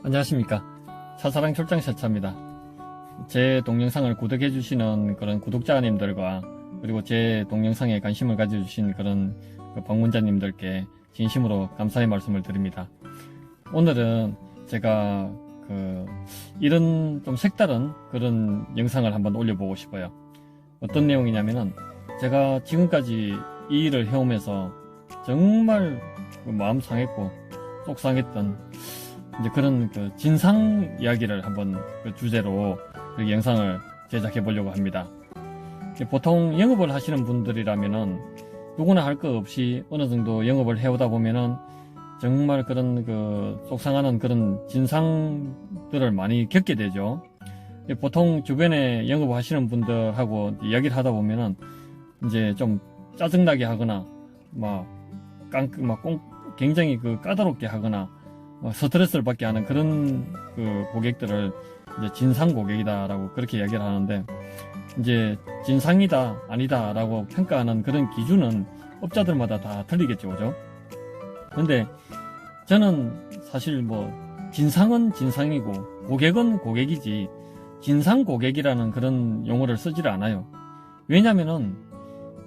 안녕하십니까. 차사랑 출장차차입니다. 제 동영상을 구독해주시는 그런 구독자님들과 그리고 제 동영상에 관심을 가져주신 그런 방문자님들께 진심으로 감사의 말씀을 드립니다. 오늘은 제가 이런 좀 색다른 그런 영상을 한번 올려보고 싶어요. 어떤 내용이냐면은 제가 지금까지 이 일을 해오면서 정말 마음 상했고 속상했던 이제 그런 진상 이야기를 한번 주제로 영상을 제작해 보려고 합니다. 보통 영업을 하시는 분들이라면은 누구나 할 거 없이 어느 정도 영업을 해오다 보면은 정말 그런 속상하는 그런 진상들을 많이 겪게 되죠. 보통 주변에 영업하시는 분들하고 이야기를 하다 보면은 이제 좀 짜증나게 하거나 굉장히 까다롭게 하거나 스트레스를 받게 하는 그런 고객들을 이제 진상 고객이다라고 그렇게 이야기를 하는데, 이제 진상이다 아니다라고 평가하는 그런 기준은 업자들마다 다 틀리겠죠, 그죠? 근데 저는 사실 진상은 진상이고 고객은 고객이지 진상 고객이라는 그런 용어를 쓰질 않아요. 왜냐면은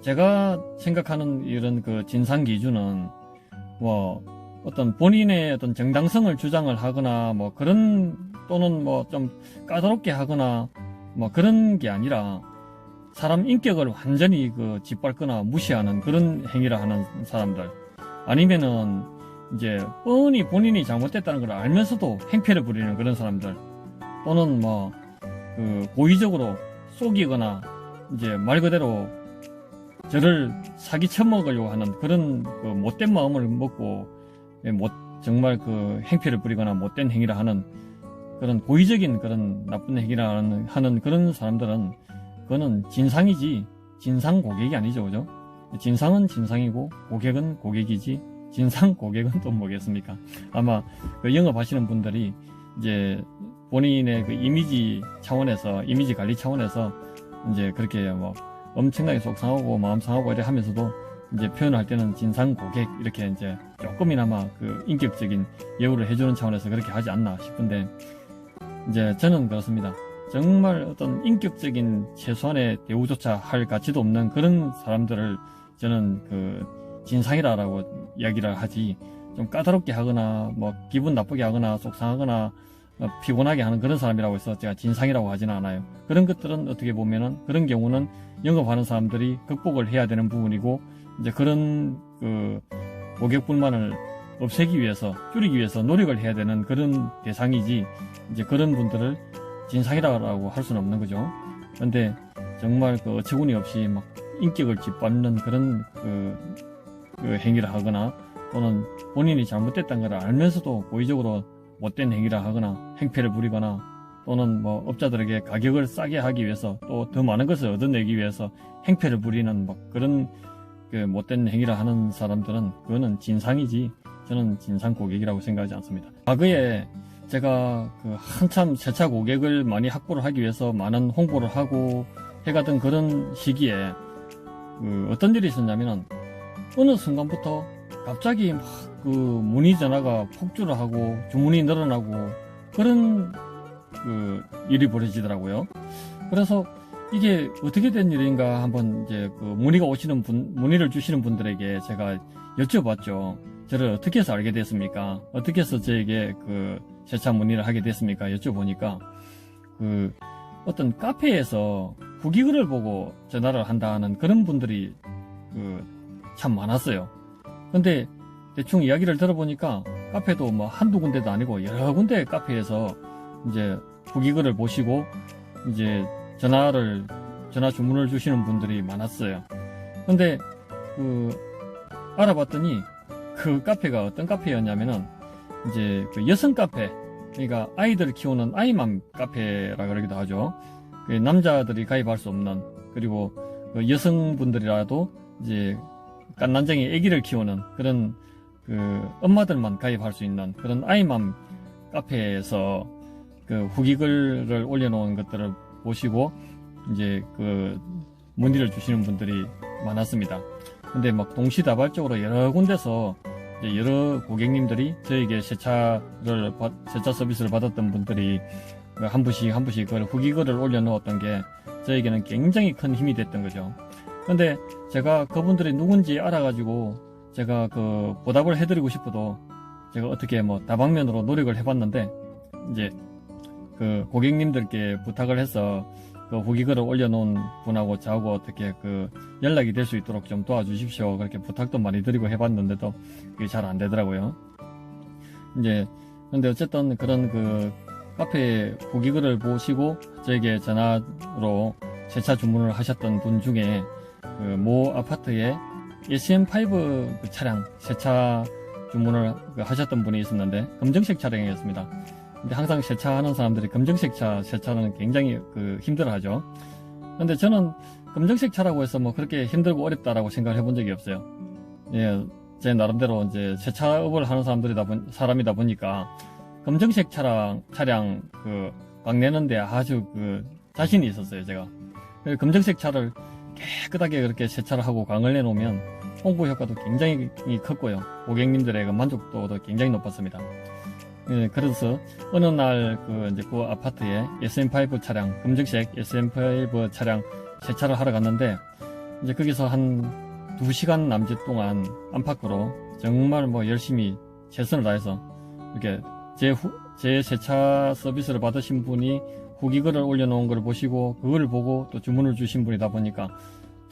제가 생각하는 이런 진상 기준은 어떤 본인의 어떤 정당성을 주장을 하거나 그런, 또는 좀 까다롭게 하거나 그런 게 아니라 사람 인격을 완전히 짓밟거나 무시하는 그런 행위를 하는 사람들, 아니면은 이제 뻔히 본인이 잘못됐다는 걸 알면서도 행패를 부리는 그런 사람들, 또는 고의적으로 속이거나 이제 말 그대로 저를 사기 쳐먹으려고 하는 그런 못된 마음을 먹고 정말 행패를 부리거나 못된 행위를 하는 그런 고의적인 그런 나쁜 행위를 하는 그런 사람들은 그거는 진상이지 진상 고객이 아니죠, 그죠? 진상은 진상이고 고객은 고객이지 진상 고객은 또 뭐겠습니까? 아마 영업하시는 분들이 이제 본인의 이미지 차원에서, 이미지 관리 차원에서 이제 그렇게 엄청나게 속상하고 마음 상하고 이래 하면서도 이제 표현할 때는 진상 고객 이렇게 이제 조금이나마 인격적인 예우를 해주는 차원에서 그렇게 하지 않나 싶은데, 이제 저는 그렇습니다. 정말 어떤 인격적인 최소한의 대우조차 할 가치도 없는 그런 사람들을 저는 진상이라고 이야기를 하지, 좀 까다롭게 하거나 기분 나쁘게 하거나 속상하거나 피곤하게 하는 그런 사람이라고 해서 제가 진상이라고 하지는 않아요. 그런 것들은 어떻게 보면은 그런 경우는 영업하는 사람들이 극복을 해야 되는 부분이고, 이제 그런 고객 불만을 없애기 위해서, 줄이기 위해서 노력을 해야 되는 그런 대상이지, 이제 그런 분들을 진상이라고 할 수는 없는 거죠. 그런데 정말 어처구니 없이 인격을 짓밟는 그런 행위를 하거나, 또는 본인이 잘못됐다는 걸 알면서도 고의적으로 못된 행위를 하거나 행패를 부리거나, 또는 업자들에게 가격을 싸게 하기 위해서 또 더 많은 것을 얻어내기 위해서 행패를 부리는 그런 못된 행위를 하는 사람들은 그거는 진상이지 저는 진상 고객이라고 생각하지 않습니다. 과거에 제가 한참 세차 고객을 많이 확보를 하기 위해서 많은 홍보를 하고 해가던 그런 시기에 어떤 일이 있었냐면은 어느 순간부터 갑자기 문의 전화가 폭주를 하고 주문이 늘어나고 그런 일이 벌어지더라고요. 그래서 이게 어떻게 된 일인가 한번 이제 문의를 주시는 분들에게 제가 여쭤봤죠. 저를 어떻게 해서 알게 됐습니까? 어떻게 해서 저에게 세차 문의를 하게 됐습니까? 여쭤보니까 어떤 카페에서 후기글을 보고 전화를 한다는 그런 분들이 참 많았어요. 근데 대충 이야기를 들어보니까 카페도 한두 군데도 아니고 여러 군데 카페에서 이제 후기글을 보시고 이제 전화 주문을 주시는 분들이 많았어요. 근데 알아봤더니 그 카페가 어떤 카페였냐면은 이제 여성 카페, 그러니까 아이들 키우는 아이맘 카페라 그러기도 하죠. 남자들이 가입할 수 없는, 그리고 여성분들이라도 이제 깐난쟁이 아기를 키우는 그런 엄마들만 가입할 수 있는 그런 아이맘 카페에서 후기글을 올려놓은 것들을 보시고 이제 문의를 주시는 분들이 많았습니다. 근데 동시다발적으로 여러 군데서 이제 여러 고객님들이 저에게 세차 서비스를 받았던 분들이 한 분씩 그걸 후기글을 올려놓았던 게 저에게는 굉장히 큰 힘이 됐던 거죠. 근데 제가 그분들이 누군지 알아가지고 제가 그 보답을 해드리고 싶어도 제가 어떻게 뭐 다방면으로 노력을 해봤는데, 이제 그 고객님들께 부탁을 해서 그 후기글을 올려놓은 분하고 저하고 어떻게 그 연락이 될 수 있도록 좀 도와주십시오, 그렇게 부탁도 많이 드리고 해봤는데도 그게 잘 안 되더라고요. 이제 근데 어쨌든 그런 그 카페 후기글을 보시고 저에게 전화로 세차 주문을 하셨던 분 중에 그 모 아파트에 SM5 그 차량 세차 주문을 하셨던 분이 있었는데, 검정색 차량이었습니다. 근데 항상 세차하는 사람들이 검정색 세차는 굉장히 그 힘들어하죠. 근데 저는 검정색 차라고 해서 뭐 그렇게 힘들고 어렵다라고 생각을 해본 적이 없어요. 예, 제 나름대로 이제 세차업을 하는 사람이다 보니까 검정색 차량 그 막내는데 아주 그 자신이 있었어요, 제가. 검정색 차를 깨끗하게 그렇게 세차를 하고 광을 내놓으면 홍보 효과도 굉장히 컸고요. 고객님들의 그 만족도도 굉장히 높았습니다. 예, 그래서 어느 날 그 아파트에 SM5 차량, 검정색 SM5 차량 세차를 하러 갔는데, 이제 거기서 한 2시간 남짓 동안 안팎으로 정말 뭐 열심히 최선을 다해서 이렇게 제 세차 서비스를 받으신 분이 후기글을 올려놓은 걸 보시고 그걸 보고 또 주문을 주신 분이다 보니까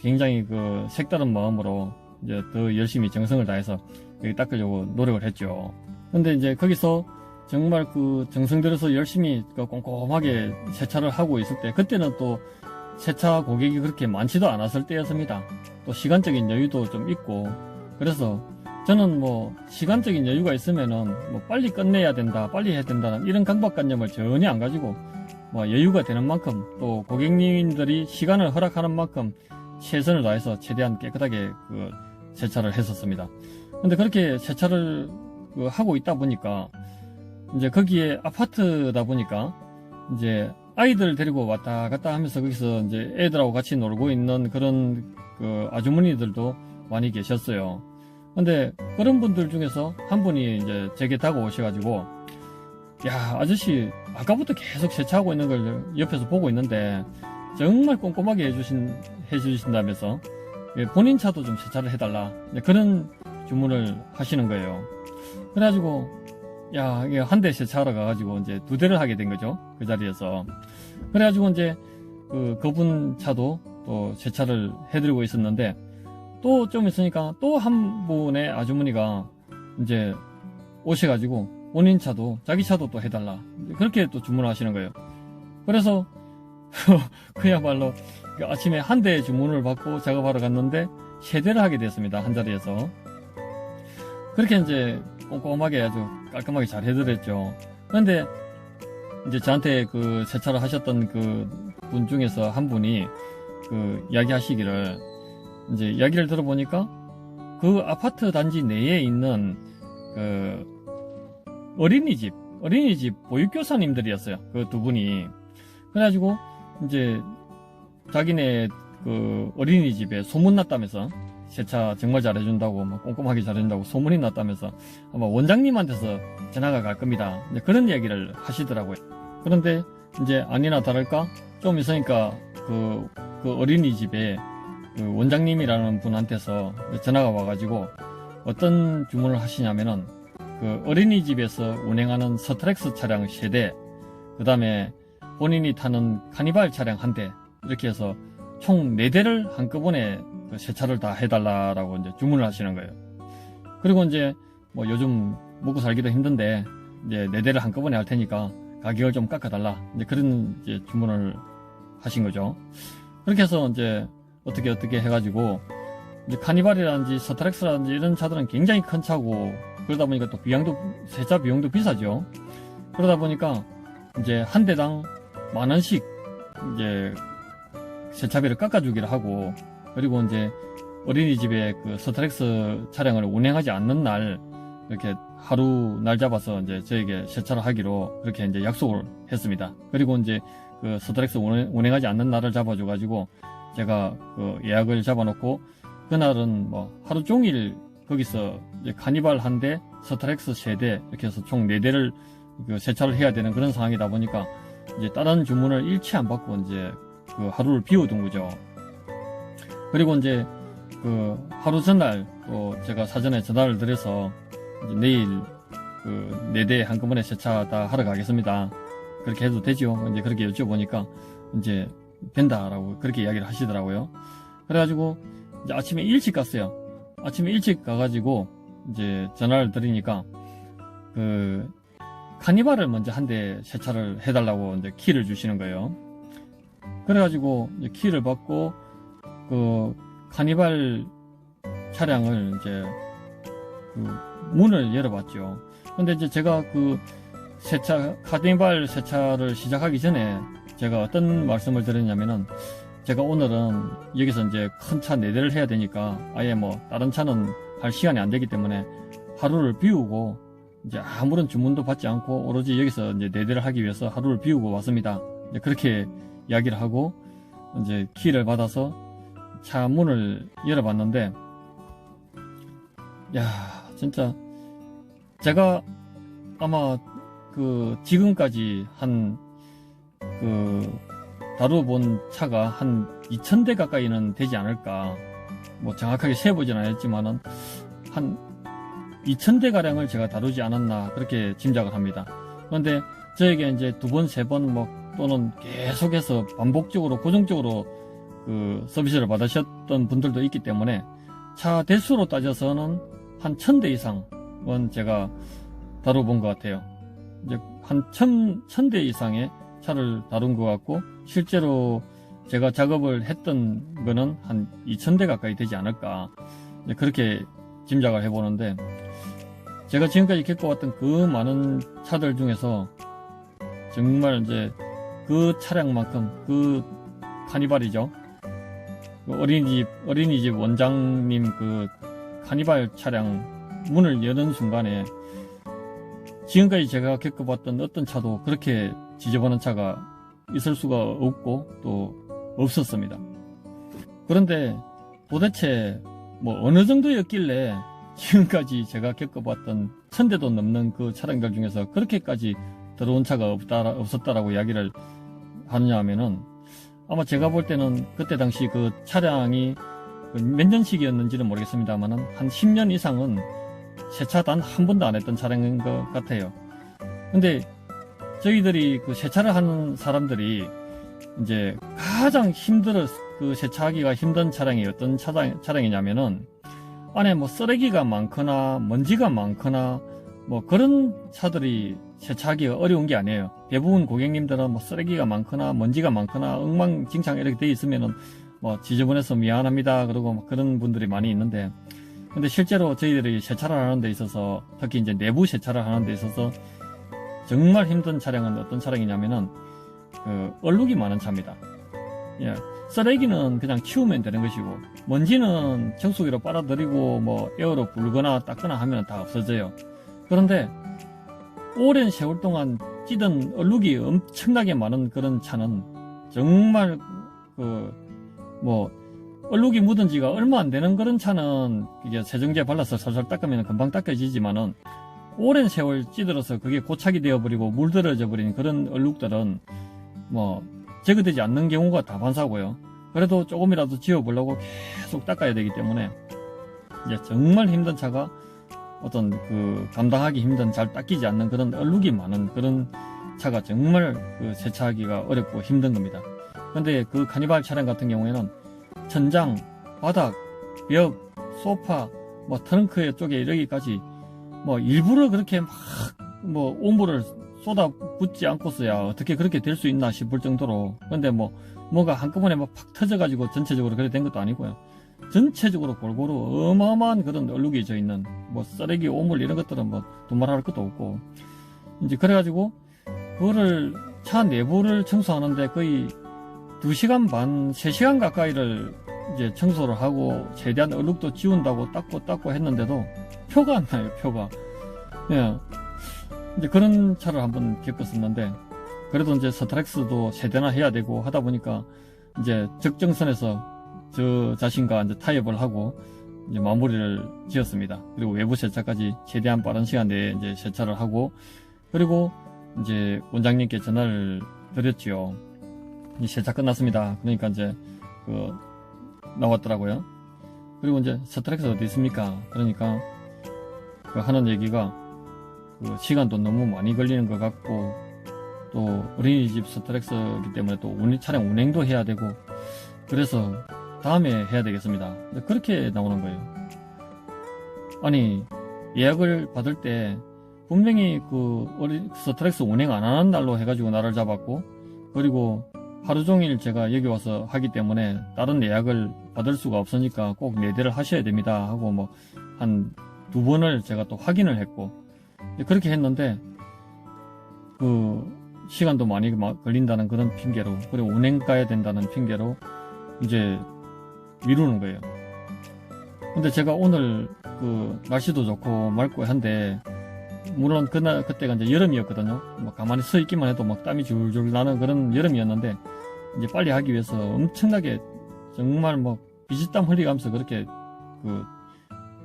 굉장히 그 색다른 마음으로 이제 더 열심히 정성을 다해서 여기 닦으려고 노력을 했죠. 근데 이제 거기서 정말 그 정성 들여서 열심히 꼼꼼하게 세차를 하고 있을 때, 그때는 또 세차 고객이 그렇게 많지도 않았을 때였습니다. 또 시간적인 여유도 좀 있고, 그래서 저는 뭐 시간적인 여유가 있으면은 뭐 빨리 끝내야 된다, 빨리 해야 된다는 이런 강박관념을 전혀 안 가지고 뭐 여유가 되는 만큼 또 고객님들이 시간을 허락하는 만큼 최선을 다해서 최대한 깨끗하게 그 세차를 했었습니다. 근데 그렇게 세차를 하고 있다 보니까 이제 거기에 아파트다 보니까 이제 아이들 데리고 왔다 갔다 하면서 거기서 이제 애들하고 같이 놀고 있는 그런 그 아주머니들도 많이 계셨어요. 근데 그런 분들 중에서 한 분이 이제 제게 다가오셔가지고, 야, 아저씨 아까부터 계속 세차하고 있는 걸 옆에서 보고 있는데 정말 꼼꼼하게 해주신다면서 본인 차도 좀 세차를 해달라, 그런 주문을 하시는 거예요. 그래가지고 야, 이게 한 대 세차하러 가가지고 이제 2대를 하게 된 거죠, 그 자리에서. 그래가지고 이제 그분 차도 또 세차를 해드리고 있었는데, 또 좀 있으니까 또 한 분의 아주머니가 이제 오셔가지고 본인 차도 자기 차도 또 해달라, 그렇게 또 주문을 하시는 거예요. 그래서 그야말로 아침에 한 대 주문을 받고 작업하러 갔는데 3대를 하게 됐습니다, 한 자리에서. 그렇게 이제 꼼꼼하게 아주 깔끔하게 잘 해드렸죠. 그런데 이제 저한테 그 세차를 하셨던 그 분 중에서 한 분이 그 이야기 하시기를, 이제 이야기를 들어보니까 그 아파트 단지 내에 있는 그 어린이집 보육교사님들이었어요, 그 2분이. 그래가지고 이제 자기네 그 어린이집에 소문났다면서 세차 정말 잘해준다고, 막 꼼꼼하게 잘해준다고 소문이 났다면서 아마 원장님한테서 전화가 갈 겁니다, 이제 그런 이야기를 하시더라고요. 그런데 이제 아니나 다를까 좀 있으니까 그 어린이집에 그 원장님이라는 분한테서 전화가 와가지고 어떤 주문을 하시냐면은 그 어린이집에서 운행하는 스트렉스 차량 3대, 그 다음에 본인이 타는 카니발 차량 1대, 이렇게 해서 총 4대를 한꺼번에 그 세차를 다 해달라라고 이제 주문을 하시는 거예요. 그리고 이제 뭐 요즘 먹고 살기도 힘든데 이제 4대를 한꺼번에 할 테니까 가격을 좀 깎아달라, 이제 그런 이제 주문을 하신 거죠. 그렇게 해서 이제 어떻게 해가지고 이제 카니발이라든지 스트렉스라든지 이런 차들은 굉장히 큰 차고, 그러다 보니까 또 세차 비용도 비싸죠. 그러다 보니까 이제 한 대당 10,000원씩 이제 세차비를 깎아주기를 하고, 그리고 이제 어린이집에 그 스트렉스 차량을 운행하지 않는 날 이렇게 하루 날 잡아서 이제 저에게 세차를 하기로 그렇게 이제 약속을 했습니다. 그리고 이제 그 스트렉스 운행하지 않는 날을 잡아줘가지고 제가 그 예약을 잡아놓고, 그날은 뭐 하루 종일 거기서 이제 카니발 1대, 스타렉스 3대, 이렇게 해서 총 4대를 그 세차를 해야 되는 그런 상황이다 보니까 이제 다른 주문을 일치 안 받고 이제 그 하루를 비워둔 거죠. 그리고 이제 그 하루 전날 또 제가 사전에 전화를 드려서 이제 내일 그 4대 한꺼번에 세차 다 하러 가겠습니다. 그렇게 해도 되죠? 이제 그렇게 여쭤보니까 이제 된다라고 그렇게 이야기를 하시더라고요. 그래가지고 이제 아침에 일찍 갔어요. 아침에 일찍 가가지고 이제 전화를 드리니까 그 카니발을 먼저 한 대 세차를 해달라고 이제 키를 주시는 거예요. 그래가지고 이제 키를 받고 그 카니발 차량을 이제 그 문을 열어봤죠. 근데 이제 제가 그 카니발 세차를 시작하기 전에 제가 어떤 말씀을 드렸냐면은 제가 오늘은 여기서 이제 큰 차 4대를 해야 되니까 아예 뭐 다른 차는 할 시간이 안 되기 때문에 하루를 비우고 이제 아무런 주문도 받지 않고 오로지 여기서 이제 4대를 하기 위해서 하루를 비우고 왔습니다. 이제 그렇게 이야기를 하고 이제 키를 받아서 차 문을 열어봤는데, 야, 진짜 제가 아마 그 지금까지 다뤄본 차가 한 2000대 가까이는 되지 않을까. 뭐 정확하게 세보진 않았지만은 한 2000대 가량을 제가 다루지 않았나 그렇게 짐작을 합니다. 그런데 저에게 이제 2번, 3번 뭐 또는 계속해서 반복적으로 고정적으로 그 서비스를 받으셨던 분들도 있기 때문에 차 대수로 따져서는 한 1000대 이상은 제가 다뤄본 것 같아요. 이제 한 1000대 이상의 차를 다룬 것 같고, 실제로 제가 작업을 했던 거는 한 2000대 가까이 되지 않을까, 그렇게 짐작을 해보는데, 제가 지금까지 겪어왔던 그 많은 차들 중에서 정말 이제 그 차량만큼 그 카니발이죠. 그 어린이집 원장님 그 카니발 차량 문을 여는 순간에 지금까지 제가 겪어봤던 어떤 차도 그렇게 지저분한 차가 있을 수가 없고 또 없었습니다. 그런데 도대체 뭐 어느 정도였길래 지금까지 제가 겪어봤던 1000대도 넘는 그 차량들 중에서 그렇게까지 들어온 차가 없었다라고 이야기를 하느냐 하면은, 아마 제가 볼 때는 그때 당시 그 차량이 몇 년식이었는지는 모르겠습니다만은 한 10년 이상은 세차 단 한 번도 안 했던 차량인 것 같아요. 근데 저희들이 그 세차를 하는 사람들이 이제 가장 그 세차하기가 힘든 차량이 어떤 차량이냐면은 안에 뭐 쓰레기가 많거나 먼지가 많거나 뭐 그런 차들이 세차하기가 어려운 게 아니에요. 대부분 고객님들은 뭐 쓰레기가 많거나 먼지가 많거나 엉망진창 이렇게 돼 있으면은 뭐 지저분해서 미안합니다 그러고 뭐 그런 분들이 많이 있는데, 근데 실제로 저희들이 세차를 하는 데 있어서, 특히 이제 내부 세차를 하는 데 있어서 정말 힘든 차량은 어떤 차량이냐면은 그 얼룩이 많은 차입니다. 예, 쓰레기는 그냥 치우면 되는 것이고 먼지는 청소기로 빨아들이고 뭐 에어로 불거나 닦거나 하면 다 없어져요. 그런데 오랜 세월 동안 찌든 얼룩이 엄청나게 많은 그런 차는 정말 뭐 얼룩이 묻은 지가 얼마 안 되는 그런 차는 이게 세정제 발라서 살살 닦으면 금방 닦여지지만은 오랜 세월 찌들어서 그게 고착이 되어버리고 물들어져 버린 그런 얼룩들은 뭐 제거되지 않는 경우가 다반사고요. 그래도 조금이라도 지워보려고 계속 닦아야 되기 때문에 이제 정말 힘든 차가 어떤 그 감당하기 힘든, 잘 닦이지 않는 그런 얼룩이 많은 그런 차가 정말 그 세차하기가 어렵고 힘든 겁니다. 근데 그 카니발 차량 같은 경우에는 천장, 바닥, 벽, 소파, 뭐 트렁크 쪽에 이러기까지 뭐 일부러 그렇게 막 뭐 오물을 쏟아붓지 않고서야 어떻게 그렇게 될 수 있나 싶을 정도로, 근데 뭐가 한꺼번에 막 팍 터져가지고 전체적으로 그렇게 된 것도 아니고요. 전체적으로 골고루 어마어마한 그런 얼룩이 져 있는 뭐 쓰레기, 오물 이런 것들은 뭐 두말할 것도 없고, 이제 그래가지고 그거를 차 내부를 청소하는데 거의 2시간 반, 3시간 가까이를 이제 청소를 하고 최대한 얼룩도 지운다고 닦고 했는데도 표가 안 나요, 표가. 예. 이제 그런 차를 한번 겪었었는데, 그래도 이제 스타렉스도 세대나 해야 되고 하다 보니까 이제 적정선에서 저 자신과 이제 타협을 하고 이제 마무리를 지었습니다. 그리고 외부 세차까지 최대한 빠른 시간 내에 이제 세차를 하고, 그리고 이제 원장님께 전화를 드렸지요. 이 세차 끝났습니다. 그러니까 이제 나왔더라고요. 그리고 이제 스트렉스 어디 있습니까? 그러니까 하는 얘기가 시간도 너무 많이 걸리는 것 같고, 또 어린이집 스트렉스이기 때문에 또 차량 운행도 해야 되고, 그래서 다음에 해야 되겠습니다. 그렇게 나오는 거예요. 아니, 예약을 받을 때 분명히 스트렉스 운행 안 하는 날로 해가지고 날을 잡았고, 그리고 하루 종일 제가 여기 와서 하기 때문에 다른 예약을 받을 수가 없으니까 꼭 4대를 하셔야 됩니다 하고 뭐 한 2번을 제가 또 확인을 했고, 그렇게 했는데 시간도 많이 걸린다는 그런 핑계로, 그리고 운행 가야 된다는 핑계로 이제 미루는 거예요. 근데 제가 오늘 날씨도 좋고 맑고 한데, 물론 그때가 이제 여름이었거든요. 뭐 가만히 서 있기만 해도 막 땀이 줄줄 나는 그런 여름이었는데, 이제 빨리 하기 위해서 엄청나게 정말 뭐 비지땀 흘리면서 그렇게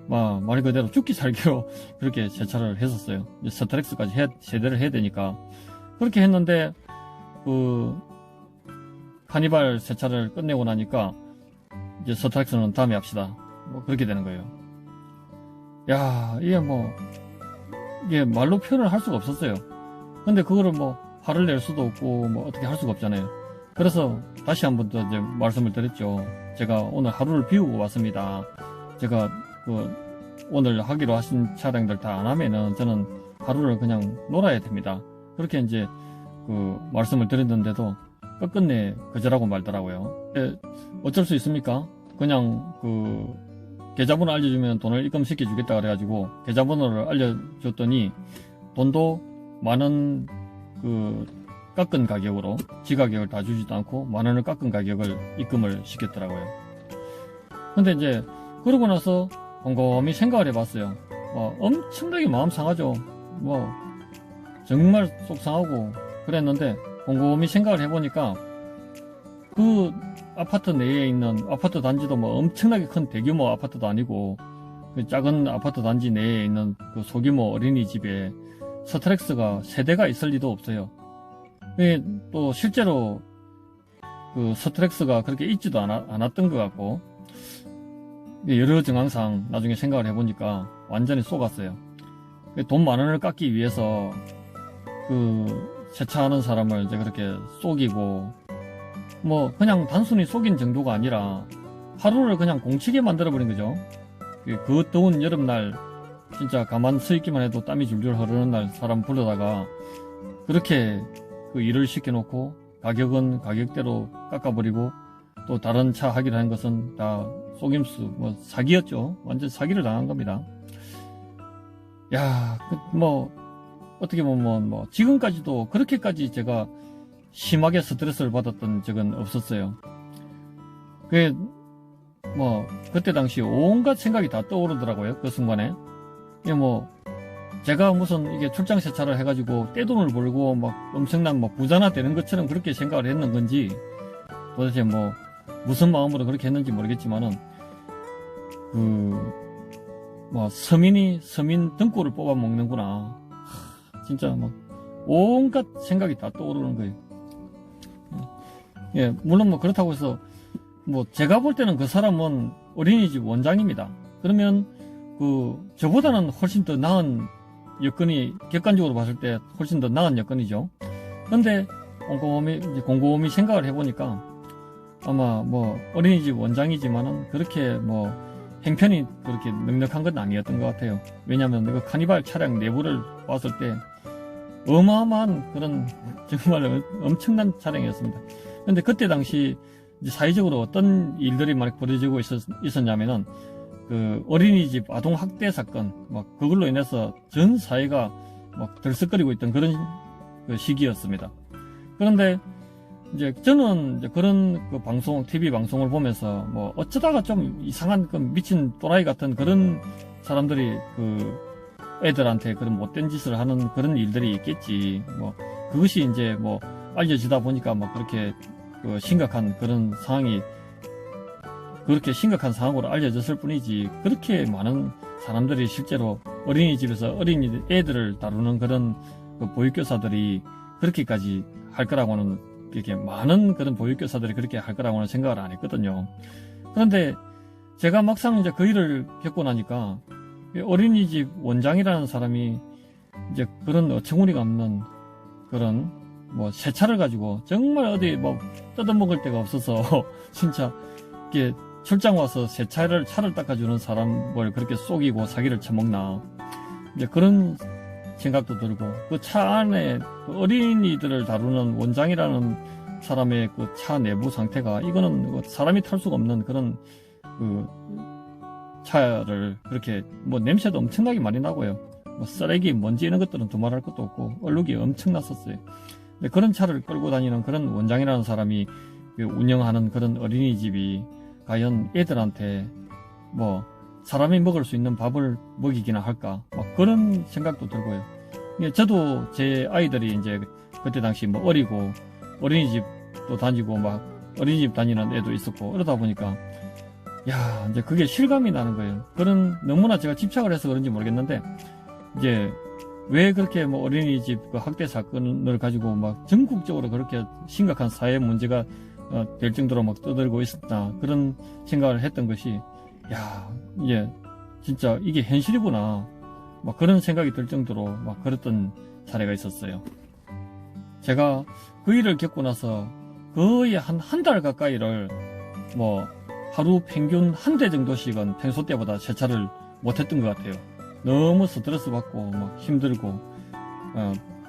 말 그대로 죽기 살기로 그렇게 세차를 했었어요. 이제 스트렉스까지 세대를 해야 되니까. 그렇게 했는데 카니발 세차를 끝내고 나니까 이제 스트렉스는 다음에 합시다, 뭐 그렇게 되는 거예요. 야, 이게 말로 표현을 할 수가 없었어요. 근데 그거를 뭐 화를 낼 수도 없고 뭐 어떻게 할 수가 없잖아요. 그래서 다시 한 번 더 이제 말씀을 드렸죠. 제가 오늘 하루를 비우고 왔습니다. 제가 오늘 하기로 하신 차량들 다 안 하면은 저는 하루를 그냥 놀아야 됩니다. 그렇게 이제 말씀을 드렸는데도 끝끝내 거절하고 말더라고요. 어쩔 수 있습니까? 그냥 계좌번호 알려주면 돈을 입금시켜 주겠다 그래가지고 계좌번호를 알려줬더니 돈도 만원 깎은 가격으로, 지가격을 다 주지도 않고 만원을 깎은 가격을 입금을 시켰더라고요. 근데 이제 그러고 나서 곰곰이 생각을 해봤어요. 엄청나게 마음 상하죠. 정말 속상하고 그랬는데, 곰곰이 생각을 해보니까 아파트 내에 있는 아파트 단지도 뭐 엄청나게 큰 대규모 아파트도 아니고, 작은 아파트 단지 내에 있는 소규모 어린이집에 스트렉스가 3대가 있을 리도 없어요. 또 실제로 스트렉스가 그렇게 있지도 않았던 것 같고, 여러 정황상 나중에 생각을 해보니까 완전히 속았어요. 돈 만원을 깎기 위해서 세차하는 사람을 이제 그렇게 속이고, 그냥 단순히 속인 정도가 아니라 하루를 그냥 공치게 만들어버린 거죠. 그 더운 여름날 진짜 가만 서 있기만 해도 땀이 줄줄 흐르는 날 사람 불러다가 그렇게 일을 시켜놓고 가격은 가격대로 깎아버리고, 또 다른 차 하기로 한 것은 다 속임수, 사기였죠. 완전 사기를 당한 겁니다. 야, 어떻게 보면 지금까지도 그렇게까지 제가 심하게 스트레스를 받았던 적은 없었어요. 그때 당시 온갖 생각이 다 떠오르더라고요. 그 순간에. 제가 무슨 이게 출장 세차를 해가지고 떼돈을 벌고 엄청난 부자나 되는 것처럼 그렇게 생각을 했는 건지, 도대체 무슨 마음으로 그렇게 했는지 모르겠지만은, 서민 등골을 뽑아 먹는구나. 진짜 온갖 생각이 다 떠오르는 거예요. 예, 물론 그렇다고 해서 제가 볼 때는 그 사람은 어린이집 원장입니다. 그러면 저보다는 훨씬 더 나은 여건이, 객관적으로 봤을 때 훨씬 더 나은 여건이죠. 근데 곰곰이 생각을 해보니까 아마 어린이집 원장이지만은 그렇게 행편이 그렇게 넉넉한 건 아니었던 것 같아요. 왜냐하면 그 카니발 차량 내부를 봤을 때 어마어마한 그런 정말 엄청난 차량이었습니다. 근데 그때 당시 사회적으로 어떤 일들이 많이 벌어지고 있었냐면은 어린이집 아동 학대 사건, 그걸로 인해서 전 사회가 들썩거리고 있던 그런 시기였습니다. 그런데 이제 저는 그런 TV 방송을 보면서 어쩌다가 좀 이상한 미친 또라이 같은 그런 사람들이 애들한테 그런 못된 짓을 하는 그런 일들이 있겠지. 그것이 이제 알려지다 보니까 그렇게 심각한 그런 상황이 그렇게 심각한 상황으로 알려졌을 뿐이지, 그렇게 많은 사람들이 실제로 어린이집에서 어린이 애들을 다루는 그런 그 보육교사들이 그렇게까지 할 거라고는, 이렇게 많은 그런 보육교사들이 그렇게 할 거라고는 생각을 안 했거든요. 그런데 제가 막상 이제 그 일을 겪고 나니까 어린이집 원장이라는 사람이 이제 그런 어처구니가 없는 그런 뭐 세차를 가지고 정말 어디 뭐 뜯어먹을 데가 없어서 진짜 이게 출장 와서 차를 닦아주는 사람을 그렇게 속이고 사기를 쳐먹나, 이제 그런 생각도 들고, 그 차 안에 그 어린이들을 다루는 원장이라는 사람의 그 차 내부 상태가, 이거는 사람이 탈 수가 없는 그런 그 차를 그렇게 뭐 냄새도 엄청나게 많이 나고요. 뭐 쓰레기, 먼지 이런 것들은 두말할 것도 없고 얼룩이 엄청났었어요. 근데 그런 차를 끌고 다니는 그런 원장이라는 사람이 그 운영하는 그런 어린이집이 과연 애들한테 뭐 사람이 먹을 수 있는 밥을 먹이기나 할까, 막 그런 생각도 들고요. 저도 제 아이들이 이제 그때 당시 뭐 어리고 어린이집도 다니고 막 어린이집 다니는 애도 있었고 이러다 보니까 야, 이제 그게 실감이 나는 거예요. 그런, 너무나 제가 집착을 해서 그런지 모르겠는데, 이제 왜 그렇게 뭐 어린이집 그 학대 사건을 가지고 막 전국적으로 그렇게 심각한 사회 문제가 될 정도로 막 떠들고 있었다, 그런 생각을 했던 것이, 야, 이제 진짜 이게 현실이구나, 막 그런 생각이 들 정도로 막 그랬던 사례가 있었어요. 제가 그 일을 겪고 나서 거의 한 달 가까이를 뭐 하루 평균 한 대 정도씩은 평소 때보다 세차를 못했던 것 같아요. 너무 스트레스 받고 막 힘들고,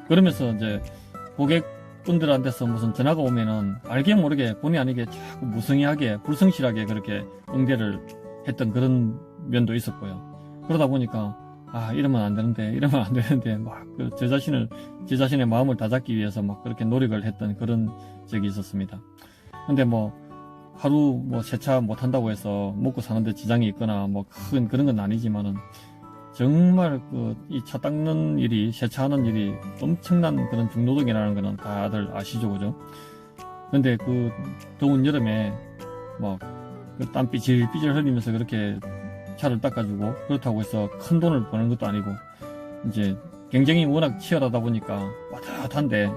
그러면서 이제 고객분들한테서 무슨 전화가 오면은 알게 모르게 본의 아니게 자꾸 무성의하게 불성실하게 그렇게 응대를 했던 그런 면도 있었고요. 그러다 보니까 이러면 안 되는데 막 제 자신의 마음을 다잡기 위해서 막 그렇게 노력을 했던 그런 적이 있었습니다. 근데 뭐 하루 뭐 세차 못한다고 해서 먹고 사는데 지장이 있거나 뭐 큰 그런 건 아니지만은, 정말 이 차 닦는 일이, 세차하는 일이 엄청난 그런 중노동이라는 거는 다들 아시죠, 그죠? 근데 그 더운 여름에 막 그 땀 삐질삐질 흘리면서 그렇게 차를 닦아주고, 그렇다고 해서 큰 돈을 버는 것도 아니고, 이제 경쟁이 워낙 치열하다 보니까 빠듯한데,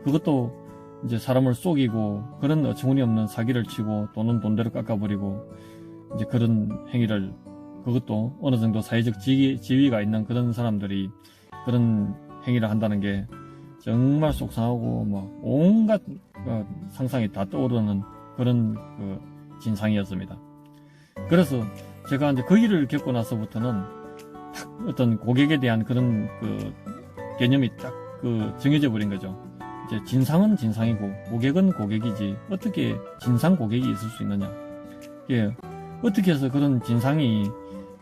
그것도 이제 사람을 속이고 그런 어처구니 없는 사기를 치고 돈은 돈대로 깎아버리고, 이제 그런 행위를, 그것도 어느 정도 사회적 지위가 있는 그런 사람들이 그런 행위를 한다는 게 정말 속상하고 막 온갖 상상이 다 떠오르는 그런 진상이었습니다. 그래서 제가 이제 그 일을 겪고 나서부터는 딱 어떤 고객에 대한 그런 개념이 딱 정해져 버린 거죠. 이제 진상은 진상이고 고객은 고객이지, 어떻게 진상 고객이 있을 수 있느냐. 어떻게 해서 그런 진상이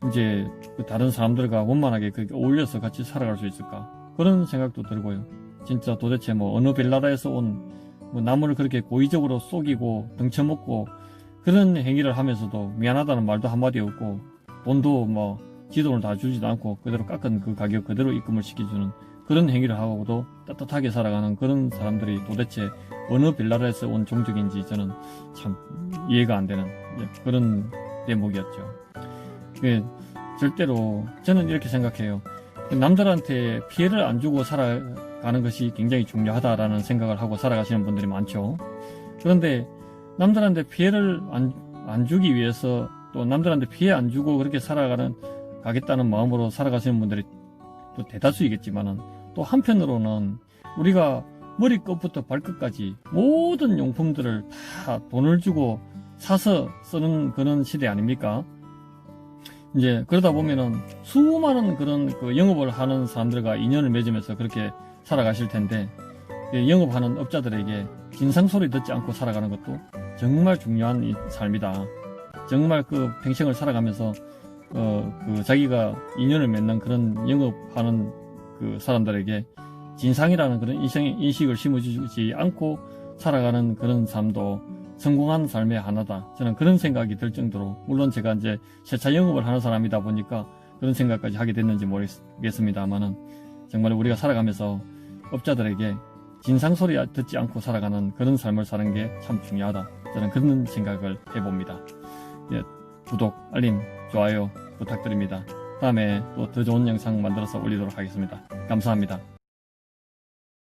이제 다른 사람들과 원만하게 그렇게 어울려서 같이 살아갈 수 있을까, 그런 생각도 들고요. 진짜 도대체 뭐 어느 벨나라에서 온 뭐 남을 그렇게 고의적으로 속이고 등쳐먹고 그런 행위를 하면서도 미안하다는 말도 한마디 없고, 돈도 뭐 지돈을 다 주지도 않고 그대로 깎은 그 가격 그대로 입금을 시켜주는 그런 행위를 하고도 따뜻하게 살아가는 그런 사람들이 도대체 어느 벨나라에서 온 종족인지 저는 참 이해가 안 되는 그런 대목이었죠. 절대로 저는 이렇게 생각해요. 남들한테 피해를 안 주고 살아가는 것이 굉장히 중요하다라는 생각을 하고 살아가시는 분들이 많죠. 그런데 남들한테 피해를 안 주기 위해서, 또 남들한테 피해 안 주고 그렇게 가겠다는 마음으로 살아가시는 분들이 또 대다수이겠지만은, 또 한편으로는 우리가 머리끝부터 발끝까지 모든 용품들을 다 돈을 주고 사서 쓰는 그런 시대 아닙니까? 이제 그러다 보면은 수많은 그런 영업을 하는 사람들과 인연을 맺으면서 그렇게 살아가실 텐데, 영업하는 업자들에게 진상 소리 듣지 않고 살아가는 것도 정말 중요한 삶이다. 정말 평생을 살아가면서 자기가 인연을 맺는 그런 영업하는 사람들에게 진상이라는 그런 인식을 심어주지 않고 살아가는 그런 삶도 성공한 삶의 하나다. 저는 그런 생각이 들 정도로, 물론 제가 이제 세차 영업을 하는 사람이다 보니까 그런 생각까지 하게 됐는지 모르겠습니다만은, 정말 우리가 살아가면서 업자들에게 진상 소리 듣지 않고 살아가는 그런 삶을 사는 게 참 중요하다. 저는 그런 생각을 해봅니다. 예, 구독, 알림, 좋아요 부탁드립니다. 다음에 또 더 좋은 영상 만들어서 올리도록 하겠습니다. 감사합니다.